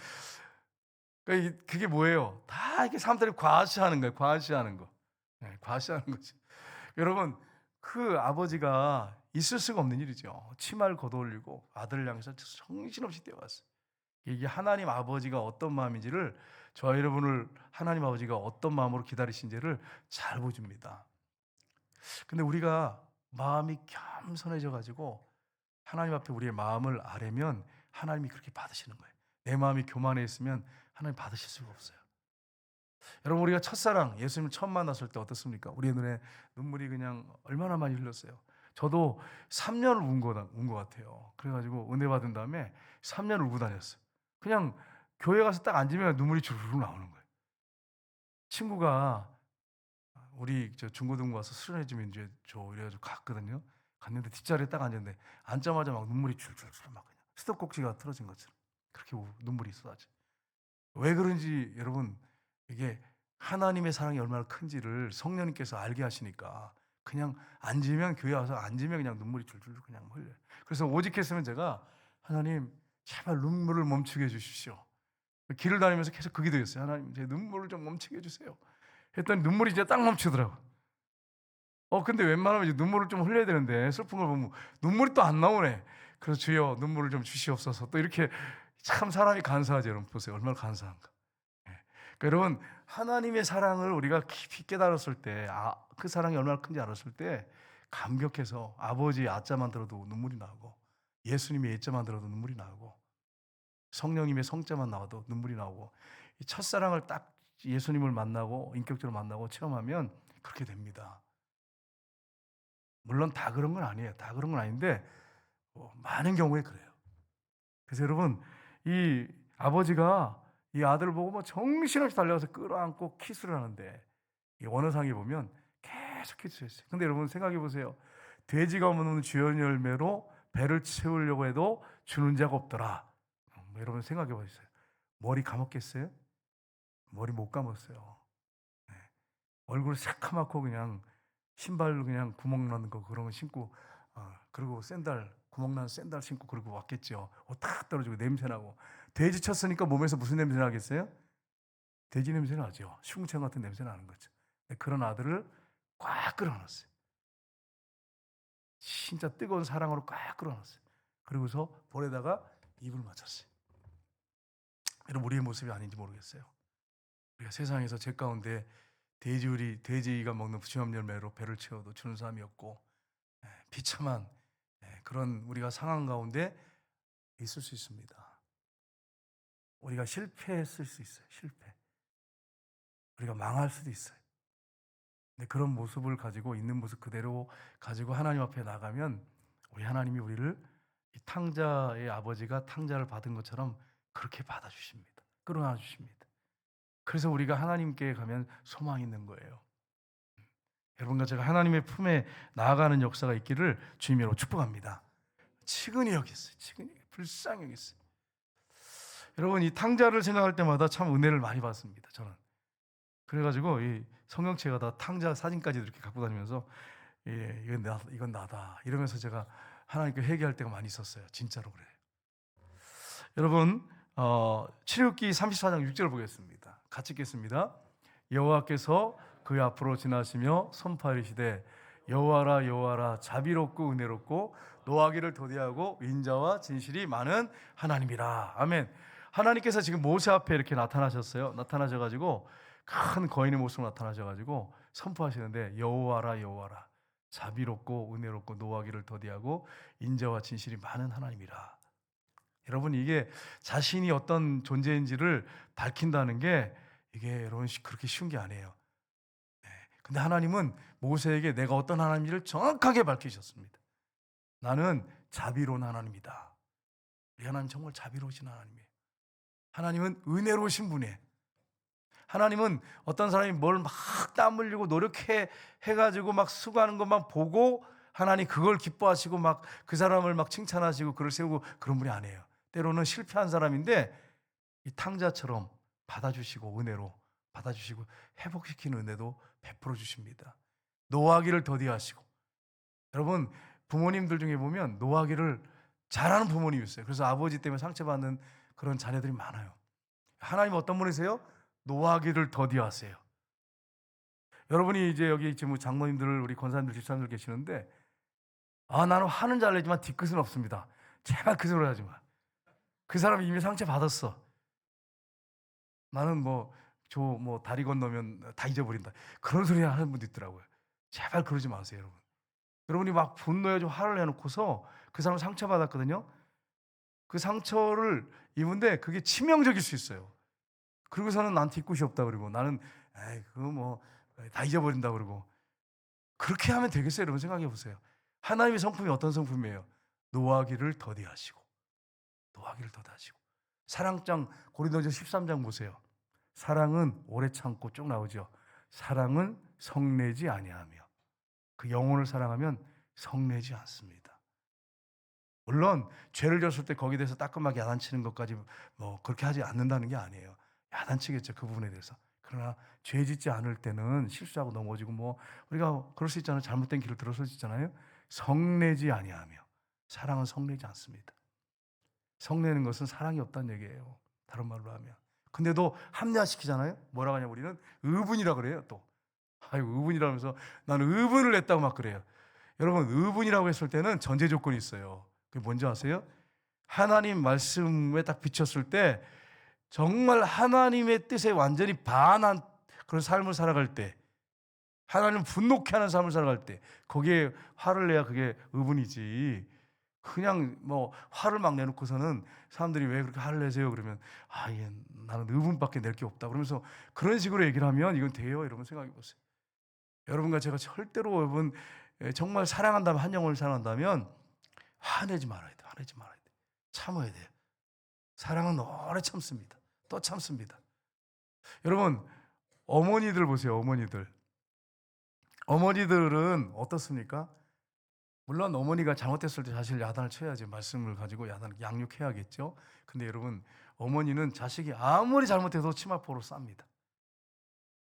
그러니까 그게 뭐예요? 다 이렇게 사람들이 과시하는 거예요. 과시하는 거. 네, 과시하는 거지. 여러분 그 아버지가 있을 수가 없는 일이죠. 치마를 걷어올리고 아들을 향해서 정신없이 뛰어갔어요. 이게 하나님 아버지가 어떤 마음인지를 저와 여러분을 하나님 아버지가 어떤 마음으로 기다리신지를 잘 보여줍니다. 근데 우리가 마음이 겸손해져 가지고 하나님 앞에 우리의 마음을 아뢰면 하나님이 그렇게 받으시는 거예요. 내 마음이 교만해 있으면 하나님 받으실 수가 없어요. 여러분 우리가 첫사랑 예수님을 처음 만났을 때 어떻습니까? 우리의 눈에 눈물이 그냥 얼마나 많이 흘렀어요. 저도 3년을 운 것 같아요. 그래가지고 은혜 받은 다음에 3년을 울고 다녔어요. 그냥 교회 가서 딱 앉으면 눈물이 주르륵 나오는 거예요. 친구가 우리 중고등부 와서 수련해주면 이제 이래가지고 갔거든요. 갔는데 뒷자리에 딱 앉았는데 앉자마자 막 눈물이 줄줄줄 막 그냥 수도꼭지가 틀어진 것처럼 그렇게 눈물이 쏟아져. 왜 그런지 여러분 이게 하나님의 사랑이 얼마나 큰지를 성령님께서 알게 하시니까 그냥 앉으면 교회 와서 앉으면 그냥 눈물이 줄줄 그냥 흘려요. 그래서 오직했으면 제가 하나님 제발 눈물을 멈추게 해주십시오. 길을 다니면서 계속 그 기도했어요. 하나님 제 눈물을 좀 멈추게 해주세요. 했더니 눈물이 이제 딱 멈추더라고. 근데 웬만하면 이제 눈물을 좀 흘려야 되는데 슬픈 걸 보면 눈물이 또 안 나오네. 그래서 주여 눈물을 좀 주시옵소서. 또 이렇게 참 사람이 간사하죠. 여러분 보세요. 얼마나 간사한가. 예. 그러니까 여러분 하나님의 사랑을 우리가 깊이 깨달았을 때, 그 사랑이 얼마나 큰지 알았을 때 감격해서 아버지의 아자만 들어도 눈물이 나고 예수님의 예자만 들어도 눈물이 나고 성령님의 성자만 나와도 눈물이 나오고 이 첫사랑을 딱 예수님을 만나고 인격적으로 만나고 체험하면 그렇게 됩니다. 물론 다 그런 건 아니에요. 다 그런 건 아닌데 많은 경우에 그래요. 그래서 여러분, 이 아버지가 이 아들을 보고 뭐 정신없이 달려가서 끌어안고 키스를 하는데, 이 원어상에 보면 계속 키스했어요. 근데 여러분 생각해 보세요. 돼지가 먹는 주연 열매로 배를 채우려고 해도 주는 자가 없더라. 여러분 생각해 보세요. 머리 감았겠어요? 머리 못 감았어요. 네. 얼굴 새카맣고 그냥 신발 그냥 구멍 나는 거 그런 거 신고, 그리고 샌들 구멍 나는 샌들 신고 그러고 왔겠죠. 옷 탁 떨어지고 냄새 나고. 돼지 쳤으니까 몸에서 무슨 냄새 나겠어요? 돼지 냄새 나죠. 시궁창 같은 냄새 나는 거죠. 그런 아들을 꽉 끌어놨어요. 진짜 뜨거운 사랑으로 꽉 끌어놨어요. 그리고서 볼에다가 입을 맞췄어요. 여러분, 우리의 모습이 아닌지 모르겠어요. 우리가 세상에서 죄 가운데 돼지가 먹는 부침함 열매로 배를 채워도 주는 사람이 없고, 비참한 그런 우리가 상황 가운데 있을 수 있습니다. 우리가 실패했을 수 있어요. 실패. 우리가 망할 수도 있어요. 근데 그런 모습을 가지고 있는 모습 그대로 가지고 하나님 앞에 나가면 우리 하나님이 우리를 이 탕자의 아버지가 탕자를 받은 것처럼 그렇게 받아주십니다. 끌어안아 주십니다. 그래서 우리가 하나님께 가면 소망이 있는 거예요. 여러분과 제가 하나님의 품에 나아가는 역사가 있기를 주님으로 축복합니다. 측은히 여겼어요. 측은히 불쌍히 여겼어요. 여러분, 이 탕자를 생각할 때마다 참 은혜를 많이 받습니다. 저는. 그래가지고 이 성경책에다 다 탕자 사진까지 이렇게 갖고 다니면서, 이건 나다 이러면서 제가 하나님께 회개할 때가 많이 있었어요. 진짜로 그래요. 여러분, 출애굽기 34장 6절을 보겠습니다. 같이 읽겠습니다. 여호와께서 그 앞으로 지나시며 선포하시되 여호와라 여호와라 자비롭고 은혜롭고 노하기를 도대하고 인자와 진실이 많은 하나님이라. 아멘. 하나님께서 지금 모세 앞에 이렇게 나타나셨어요. 나타나셔가지고 큰 거인의 모습으로 나타나셔가지고 선포하시는데 여호와라 여호와라 자비롭고 은혜롭고 노하기를 더디하고 인자와 진실이 많은 하나님이라. 여러분, 이게 자신이 어떤 존재인지를 밝힌다는 게 이게 여러분 그렇게 쉬운 게 아니에요. 근데 하나님은 모세에게 내가 어떤 하나님인지를 정확하게 밝히셨습니다. 나는 자비로운 하나님이다. 우리 하나님 정말 자비로우신 하나님이에요. 하나님은 은혜로우신 분이에요. 하나님은 어떤 사람이 뭘 막 땀 흘리고 노력해 해가지고 막 수고하는 것만 보고 하나님 그걸 기뻐하시고 막 그 사람을 막 칭찬하시고 그를 세우고 그런 분이 아니에요. 때로는 실패한 사람인데 이 탕자처럼 받아주시고 은혜로 받아주시고 회복시키는 은혜도 베풀어 주십니다. 노하기를 더디하시고. 여러분, 부모님들 중에 보면 노하기를 잘하는 부모님이 있어요. 그래서 아버지 때문에 상처받는 그런 자녀들이 많아요. 하나님 어떤 분이세요? 노하기를 더디하세요. 여러분이 이제 여기 지금 장로님들, 우리 권사님들, 집사님들 계시는데, 나는 화는 잘 내지만 뒤끝은 없습니다. 제발 그 소리 하지 마. 그 사람이 이미 상처 받았어. 나는 다리 건너면 다 잊어버린다. 그런 소리 하는 분도 있더라고요. 제발 그러지 마세요, 여러분. 여러분이 막 분노에 좀 화를 내놓고서 그 사람 상처받았거든요. 그 상처를 입은데 그게 치명적일 수 있어요. 그러고서는 난 뒤끝이 없다 그러고 나는 그거 다 잊어버린다 그러고. 그렇게 하면 되겠어요? 여러분 생각해 보세요. 하나님의 성품이 어떤 성품이에요? 노하기를 더디하시고. 노하기를 더디하시고. 사랑장 고린도전서 13장 보세요. 사랑은 오래 참고 쭉 나오죠. 사랑은 성내지 아니하며. 그 영혼을 사랑하면 성내지 않습니다. 물론 죄를 졌을 때 거기에 대해서 따끔하게 야단치는 것까지 그렇게 하지 않는다는 게 아니에요. 야단치겠죠, 그 부분에 대해서. 그러나 죄 짓지 않을 때는 실수하고 넘어지고 우리가 그럴 수 있잖아요. 잘못된 길을 들어설 수 있잖아요. 성내지 아니하며. 사랑은 성내지 않습니다. 성내는 것은 사랑이 없다는 얘기예요. 다른 말로 하면. 근데도 합리화시키잖아요. 뭐라고 하냐, 우리는 의분이라 그래요. 또 의분이라면서 나는 의분을 냈다고 막 그래요. 여러분, 의분이라고 했을 때는 전제 조건이 있어요. 그게 뭔지 아세요? 하나님 말씀에 딱 비쳤을 때 정말 하나님의 뜻에 완전히 반한 그런 삶을 살아갈 때, 하나님 분노케 하는 삶을 살아갈 때 거기에 화를 내야 그게 의분이지. 그냥 화를 막 내놓고서는 사람들이 왜 그렇게 화를 내세요? 그러면 나는 의분밖에 낼 게 없다 그러면서 그런 식으로 얘기를 하면 이건 돼요? 여러분 생각해 보세요. 여러분과 제가 절대로 여러분 정말 사랑한다면, 한 영혼을 사랑한다면 화내지 말아야 돼요. 화내지 말아야 돼요. 참아야 돼요. 사랑은 오래 참습니다. 또 참습니다. 여러분, 어머니들 보세요. 어머니들은 어떻습니까? 물론 어머니가 잘못했을 때 사실 야단을 쳐야지, 말씀을 가지고 양육해야겠죠. 근데 여러분, 어머니는 자식이 아무리 잘못해도 치마포로 쌉니다.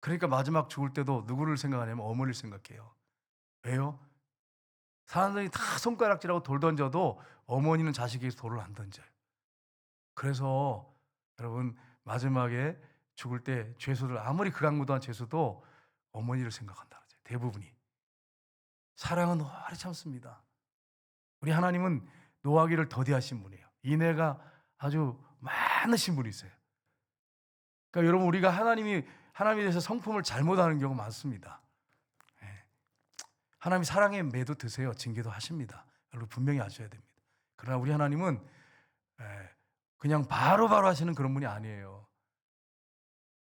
그러니까 마지막 죽을 때도 누구를 생각하냐면 어머니를 생각해요. 왜요? 사람들이 다 손가락질하고 돌 던져도 어머니는 자식에게 돌을 안 던져요. 그래서 여러분, 마지막에 죽을 때 죄수들, 아무리 극악무도한 죄수도 어머니를 생각한다 그러죠. 대부분이. 사랑은 오래 참습니다. 우리 하나님은 노하기를 더디하신 분이에요. 인애가 아주 많으신 분이세요. 그러니까 여러분, 우리가 하나님에 대해서 성품을 잘못하는 경우가 많습니다. 예. 하나님이 사랑의 매도 드세요. 징계도 하십니다. 여러분 분명히 아셔야 됩니다. 그러나 우리 하나님은 그냥 바로바로 하시는 그런 분이 아니에요.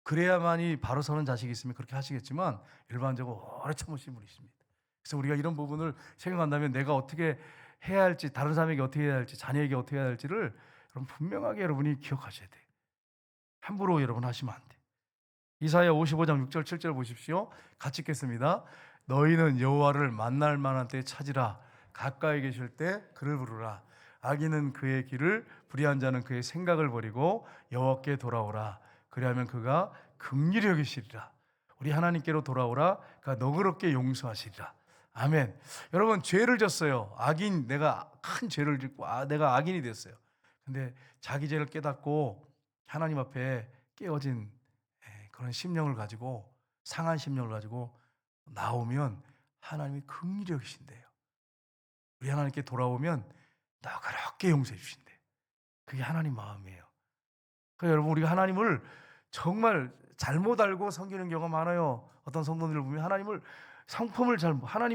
그래야만이 바로 서는 자식이 있으면 그렇게 하시겠지만 일반적으로 오래 참으신 분이십니다. 그래서 우리가 이런 부분을 생각한다면 내가 어떻게 해야 할지, 다른 사람에게 어떻게 해야 할지, 자녀에게 어떻게 해야 할지를 여러분 분명하게 여러분이 기억하셔야 돼요. 함부로 여러분 하시면 안 돼요. 이사야 55장 6절 7절 보십시오. 같이 읽겠습니다. 너희는 여호와를 만날 만한 때에 찾으라. 가까이 계실 때 그를 부르라. 악인은 그의 길을, 불의한 자는 그의 생각을 버리고 여호와께 돌아오라. 그리하면 그가 긍휼히 여기시리라. 우리 하나님께로 돌아오라. 그가 너그럽게 용서하시리라. 아멘. 여러분, 죄를 졌어요. 내가 큰 죄를 짓고 내가 악인이 됐어요. 근데 자기 죄를 깨닫고 하나님 앞에 깨어진 그런 심령을 가지고, 상한 심령을 가지고 나오면 하나님이 긍휼히 여기신대요. 우리 하나님께 돌아오면 너그럽게 용서해 주신대요. 그게 하나님 마음이에요. 그러니까 여러분, 우리가 하나님을 정말 잘못 알고 섬기는 경우가 많아요. 어떤 성도들을 보면 하나님이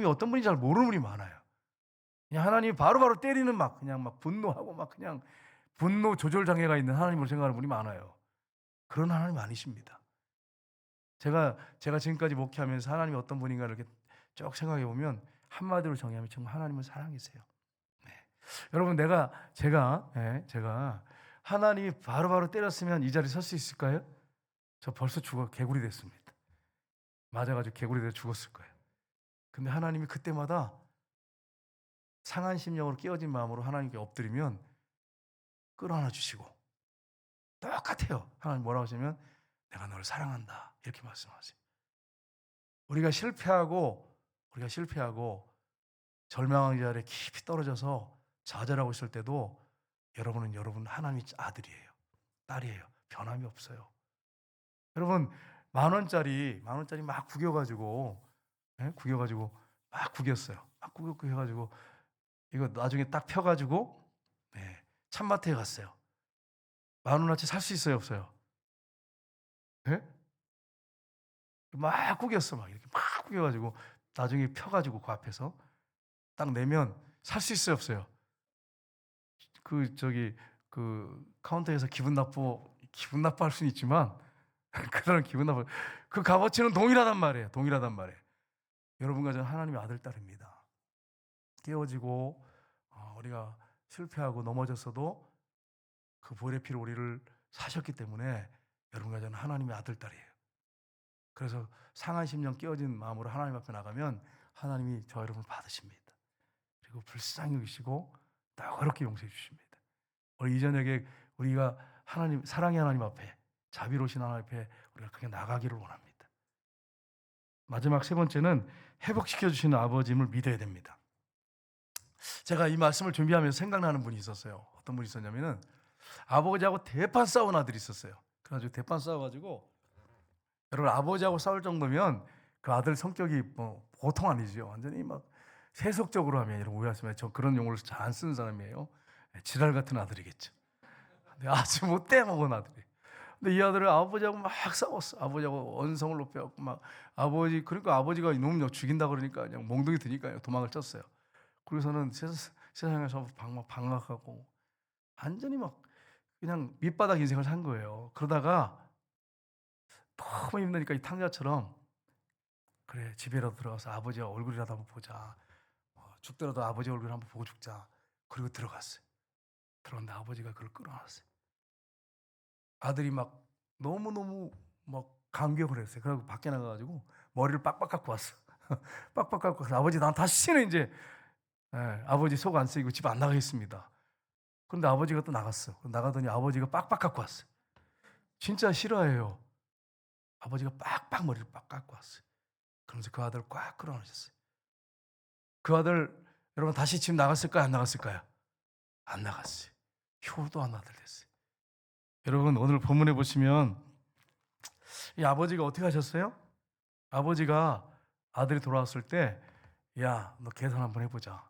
어떤 분인지 잘 모르는 분이 많아요. 그냥 하나님이 바로바로 때리는 그냥 분노하고 그냥 분노 조절 장애가 있는 하나님을 생각하는 분이 많아요. 그런 하나님 아니십니다. 제가 지금까지 목회하면서 하나님이 어떤 분인가 이렇게 쭉 생각해 보면 한마디로 정의하면 정말 하나님은 사랑이세요. 네. 여러분, 제가 하나님이 바로바로 때렸으면 이 자리에 설 수 있을까요? 저 벌써 개구리 됐습니다. 맞아가지고 개구리 돼서 죽었을 거예요. 근데 하나님이 그때마다 상한 심령으로 깨어진 마음으로 하나님께 엎드리면 끌어안아 주시고, 똑같아요. 하나님 뭐라고 하시면 내가 너를 사랑한다 이렇게 말씀하세요. 우리가 실패하고 절망의 자리에 깊이 떨어져서 좌절하고 있을 때도 여러분 하나님의 아들이에요. 딸이에요. 변함이 없어요. 여러분, 만 원짜리 막 구겨가지고 막 구겼어요. 막 구겨가지고 이거 나중에 딱 펴가지고 찬마트에 갔어요. 만 원어치 살 수 있어요, 없어요? 네? 막 구겼어. 막 이렇게 막 구겨가지고 나중에 펴가지고 그 앞에서 딱 내면 살 수 있어요, 없어요? 그 카운터에서 기분 나빠할 수는 있지만 그런 그 값어치는 동일하단 말이에요. 여러분과 저는 하나님의 아들 딸입니다. 깨어지고 우리가 실패하고 넘어졌어도 그 보혈의 피로 우리를 사셨기 때문에 여러분과 저는 하나님의 아들 딸이에요. 그래서 상한 심령 깨어진 마음으로 하나님 앞에 나가면 하나님이 저 여러분을 받으십니다. 그리고 불쌍히 여기시고 너그럽게 용서해 주십니다. 오늘 이 저녁에 우리가 사랑의 하나님 앞에, 자비로우신 하나님 앞에 우리가 그냥 나가기를 원합니다. 마지막 세 번째는 회복시켜 주시는 아버지임을 믿어야 됩니다. 제가 이 말씀을 준비하면서 생각나는 분이 있었어요. 어떤 분이 있었냐면은 아버지하고 대판 싸운 아들이 있었어요. 그래가지고 대판 싸워가지고, 여러분, 아버지하고 싸울 정도면 그 아들 성격이 보통 아니죠. 완전히 막 세속적으로 하면, 여러분 오해하지 마세요. 저 그런 용어를 잘 안 쓰는 사람이에요. 지랄 같은 아들이겠죠. 근데 아주 못돼 먹은 아들이. 근데 이 아들은 아버지하고 막 싸웠어. 아버지하고 언성을 높여갖고 그러니까 아버지가 이놈 죽인다 그러니까 그냥 몽둥이 드니까 도망을 쳤어요. 그래서는 세상에서 방황하고 완전히 막 그냥 밑바닥 인생을 산 거예요. 그러다가 너무 힘드니까 이 탕자처럼, 그래 집에라도 들어가서 아버지 얼굴이라도 한번 보자. 죽더라도 아버지 얼굴 한번 보고 죽자. 그리고 들어갔어요. 그런데 아버지가 그걸 끌어안았어요. 아들이 막 너무너무 막 감격을 했어요. 그래 갖고 밖에 나가 가지고 머리를 빡빡 깎고 왔어. 빡빡 깎고 와서 "아버지 난 다시는 인제" 예, "아버지 속 안 쓰이고 집 안 나가겠습니다." 근데 아버지가 또 나갔어. 나가더니 아버지가 빡빡 깎고 왔어요. 진짜 실화예요. 아버지가 빡빡 머리를 빡 깎고 왔어요. 그러면서 그 아들을 꽉 끌어 안으셨어요. 그 아들 여러분 다시 집 나갔을까요? 안 나갔을까요? 안 나갔어요. 효도한 아들 됐어요. 여러분 오늘 본문에 보시면 이 아버지가 어떻게 하셨어요? 아버지가 아들이 돌아왔을 때 "야 너 계산 한번 해 보자.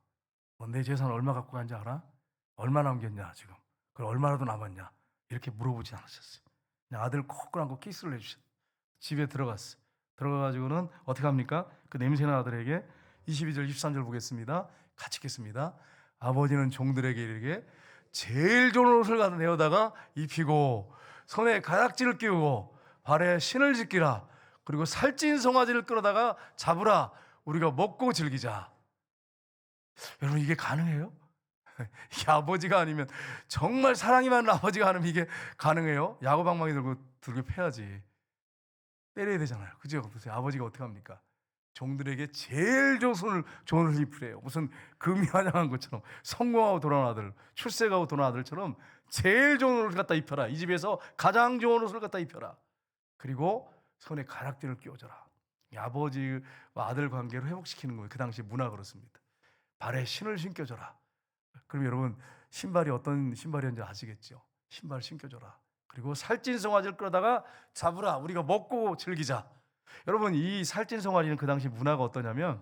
너 내 재산 얼마 갖고 간지 알아? 얼마 남겼냐 지금? 그리고 얼마라도 남았냐?" 이렇게 물어보지 않으셨어요. 그냥 아들을 꼭 끌어안고 키스를 해 주셨어요. 집에 들어갔어. 들어가 가지고는 어떻게 합니까? 그 냄새나는 아들에게 22절 23절 보겠습니다. 같이 읽겠습니다. 아버지는 종들에게 이르되 제일 좋은 옷을 가져 내어다가 입히고 손에 가락지를 끼우고 발에 신을 짓기라. 그리고 살찐 송아지를 끌어다가 잡으라. 우리가 먹고 즐기자. 여러분 이게 가능해요? 이 아버지가 아니면 정말 사랑이 많은 아버지가 아니면 이게 가능해요? 야구방망이 들고 패야지. 때려야 되잖아요. 그죠? 보세요. 아버지가 어떻게 합니까? 종들에게 제일 좋은 옷을 입으래요. 무슨 금이 환영한 것처럼 성공하고 돌아온 아들, 출세하고 돌아온 아들처럼 제일 좋은 옷을 갖다 입혀라. 이 집에서 가장 좋은 옷을 갖다 입혀라. 그리고 손에 가락지를 끼워줘라. 이 아버지와 아들 관계를 회복시키는 거예요. 그 당시 문화 그렇습니다. 발에 신을 신겨줘라. 그럼 여러분 신발이 어떤 신발이었는지 아시겠죠? 신발 신겨줘라. 그리고 살찐 송아지를 끌어다가 잡으라. 우리가 먹고 즐기자. 여러분 이 살찐 송아지는 그 당시 문화가 어떠냐면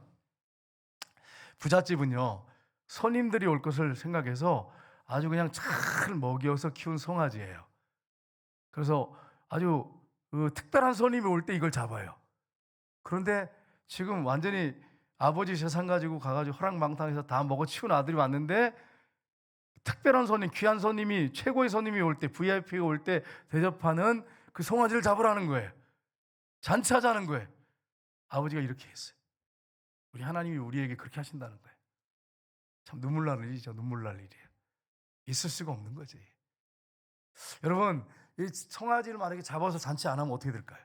부잣집은요 손님들이 올 것을 생각해서 아주 그냥 잘 먹여서 키운 송아지예요. 그래서 아주 그 특별한 손님이 올 때 이걸 잡아요. 그런데 지금 완전히 아버지 재산 가지고 가가지고 허랑방탕해서 다 먹어 치운 아들이 왔는데 특별한 손님, 귀한 손님이 최고의 손님이 올 때, VIP가 올 때 대접하는 그 송아지를 잡으라는 거예요. 잔치하자는 거예요. 아버지가 이렇게 했어요. 우리 하나님이 우리에게 그렇게 하신다는 거예요. 참 눈물 나는 일이죠. 눈물 날 일이에요. 있을 수가 없는 거지. 여러분, 이 송아지를 만약에 잡아서 잔치 안 하면 어떻게 될까요?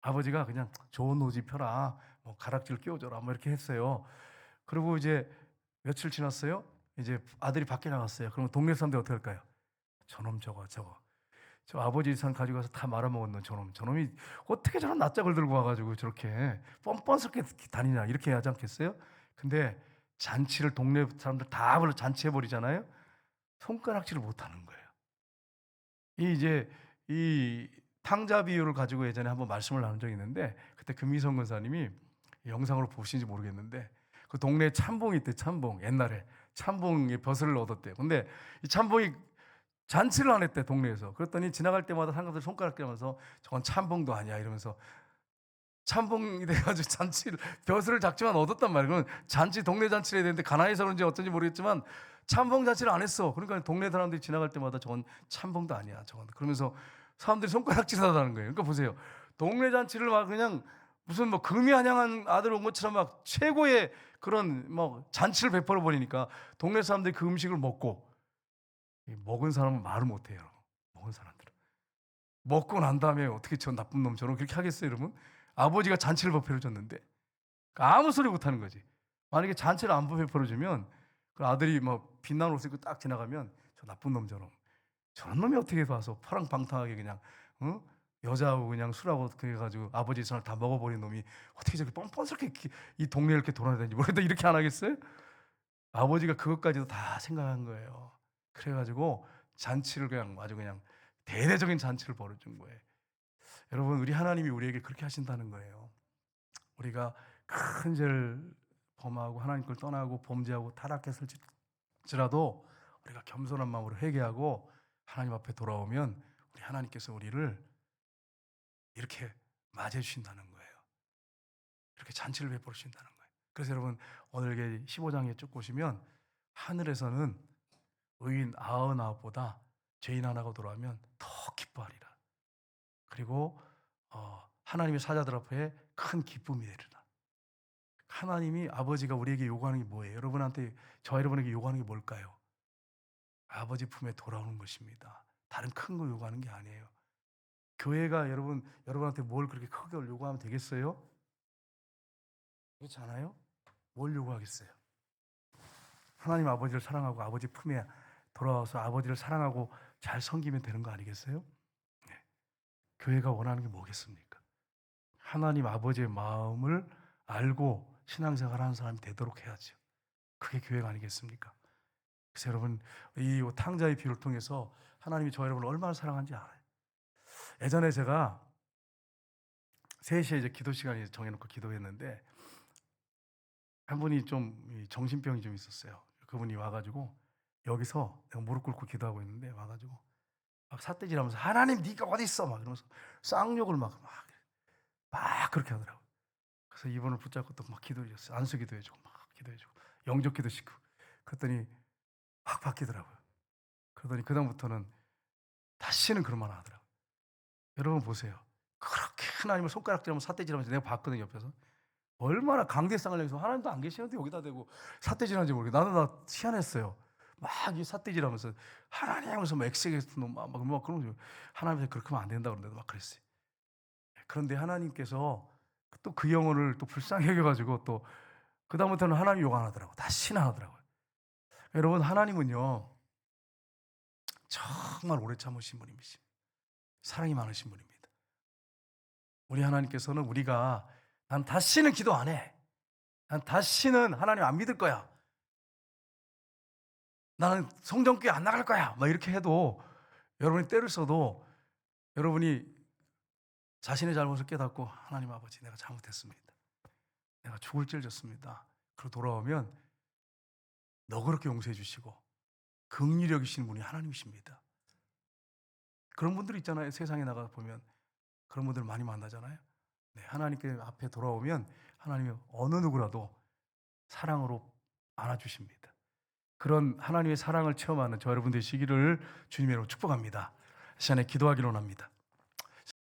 아버지가 그냥 좋은 옷 입혀라, 뭐 가락지를 끼워줘라, 뭐 이렇게 했어요. 그리고 이제 며칠 지났어요. 이제 아들이 밖에 나갔어요. 그러면 동네 사람들이 어떻게 할까요? 저놈 저거. 저 아버지 산 가지고 가서 다 말아먹었는 저놈이 어떻게 저런 낯짝을 들고 와가지고 저렇게 뻔뻔스럽게 다니냐 이렇게 하지 않겠어요? 근데 잔치를 동네 사람들 다 불러 잔치해버리잖아요. 손가락질을 못하는 거예요. 이 탕자 비유를 가지고 예전에 한번 말씀을 나눈 적이 있는데 그때 금희성 권사님이 영상으로 보시는지 모르겠는데 그 동네에 참봉이 있대. 참봉 옛날에 참봉의 벼슬을 얻었대요. 근데 이 참봉이 잔치를 안 했대 동네에서. 그랬더니 지나갈 때마다 사람들 손가락 끼면서 저건 참봉도 아니야 이러면서 참봉이 돼가지고 잔치를 벼슬을 작지만 얻었단 말이에요. 그건 잔치 동네 잔치를 해야 되는데 가나해서 그런지 어떤지 모르겠지만 참봉 잔치를 안 했어. 그러니까 동네 사람들이 지나갈 때마다 저건 참봉도 아니야 저건 그러면서 사람들이 손가락질 하다는 거예요. 그러니까 보세요. 동네 잔치를 막 그냥 무슨 뭐 금이 환영한 아들 온 것처럼 막 최고의 그런 뭐 잔치를 베풀어 버리니까 동네 사람들이 그 음식을 먹고 먹은 사람은 말을 못 해요. 먹은 사람들은 먹고 난 다음에 어떻게 저 나쁜 놈처럼 그렇게 하겠어요, 여러분? 아버지가 잔치를 베풀어 줬는데 그러니까 아무 소리 못 하는 거지. 만약에 잔치를 안 베풀어 주면 그 아들이 뭐 빛나는 옷 입고 딱 지나가면 저 나쁜 놈처럼 저런 놈이 어떻게 봐서 파랑방탕하게 그냥 여자하고 그냥 술하고 그래 가지고 아버지 손을 다 먹어버린 놈이 어떻게 저렇게 뻔뻔스럽게 이 동네를 이렇게 돌아다니는지 모르겠다 이렇게 안 하겠어요? 아버지가 그것까지도 다 생각한 거예요. 그래 가지고 잔치를 그냥 아주 그냥 대대적인 잔치를 벌여준 거예요. 여러분 우리 하나님이 우리에게 그렇게 하신다는 거예요. 우리가 큰 죄를 범하고 하나님 걸 떠나고 범죄하고 타락했을지라도 우리가 겸손한 마음으로 회개하고 하나님 앞에 돌아오면 우리 하나님께서 우리를 이렇게 맞이해 주신다는 거예요. 이렇게 잔치를 베풀어 주신다는 거예요. 그래서 여러분 오늘 15장에 쭉 보시면 하늘에서는 의인 99보다 죄인 하나가 돌아오면 더 기뻐하리라. 그리고 하나님의 사자들 앞에 큰 기쁨이 되리라. 하나님이 아버지가 우리에게 요구하는 게 뭐예요? 여러분한테 저 여러분에게 요구하는 게 뭘까요? 아버지 품에 돌아오는 것입니다. 다른 큰 거 요구하는 게 아니에요. 교회가 여러분한테 뭘 그렇게 크게 요구하면 되겠어요? 그렇지 않아요? 뭘 요구하겠어요? 하나님 아버지를 사랑하고 아버지 품에 돌아와서 아버지를 사랑하고 잘 섬기면 되는 거 아니겠어요? 네. 교회가 원하는 게 뭐겠습니까? 하나님 아버지의 마음을 알고 신앙생활하는 사람이 되도록 해야죠. 그게 교회가 아니겠습니까? 그래서 여러분, 이 탕자의 비유를 통해서 하나님이 저 여러분을 얼마나 사랑하는지 알아요. 예전에 제가 3시에 이제 기도 시간이 정해놓고 기도했는데 한 분이 좀 정신병이 좀 있었어요. 그분이 와가지고 여기서 내가 무릎 꿇고 기도하고 있는데 와가지고 막 삿대질하면서 하나님 네가 어디 있어 막 이러면서 쌍욕을 막 그렇게 하더라고요. 그래서 이분을 붙잡고 또 막 기도해줬어요. 안수 기도해주고 막 기도해주고 영접 기도시키고 그랬더니 확 바뀌더라고요. 그러더니 그다음부터는 다시는 그런 말 안 하더라고요. 여러분 보세요. 그렇게 하나님을 손가락질하면서 삿대질하면서 내가 봤거든요 옆에서. 얼마나 강대상을 향해서 하나님도 안 계시는데 여기다 대고 삿대질하는지 모르겠어요. 나는 희한했어요. 막 이 삿대질하면서 하나님 하면서 막 엑세게스 막 그런 거 하나님한테 그렇게 하면 안 된다 그러는데도 막 그랬어요. 그런데 하나님께서 또 그 영혼을 또 불쌍히 여겨가지고 또 그다음부터는 하나님 욕 안 하더라고. 다시는 안 하더라고요. 여러분 하나님은요 정말 오래 참으신 분이십니다. 사랑이 많으신 분입니다. 우리 하나님께서는 우리가 난 다시는 기도 안 해. 난 다시는 하나님 안 믿을 거야. 나는 성전교회 안 나갈 거야. 막 이렇게 해도 여러분이 때를 써도 여러분이 자신의 잘못을 깨닫고 하나님 아버지 내가 잘못했습니다. 내가 죽을 죄를 졌습니다. 그리고 돌아오면 너그럽게 용서해 주시고 긍휼히 여기시는 분이 하나님이십니다. 그런 분들 있잖아요. 세상에 나가 보면 그런 분들 많이 만나잖아요. 네, 하나님께 앞에 돌아오면 하나님이 어느 누구라도 사랑으로 안아주십니다. 그런 하나님의 사랑을 체험하는 저 여러분 되시기를 주님의 이름으로 축복합니다. 시간에 기도하기로 합니다.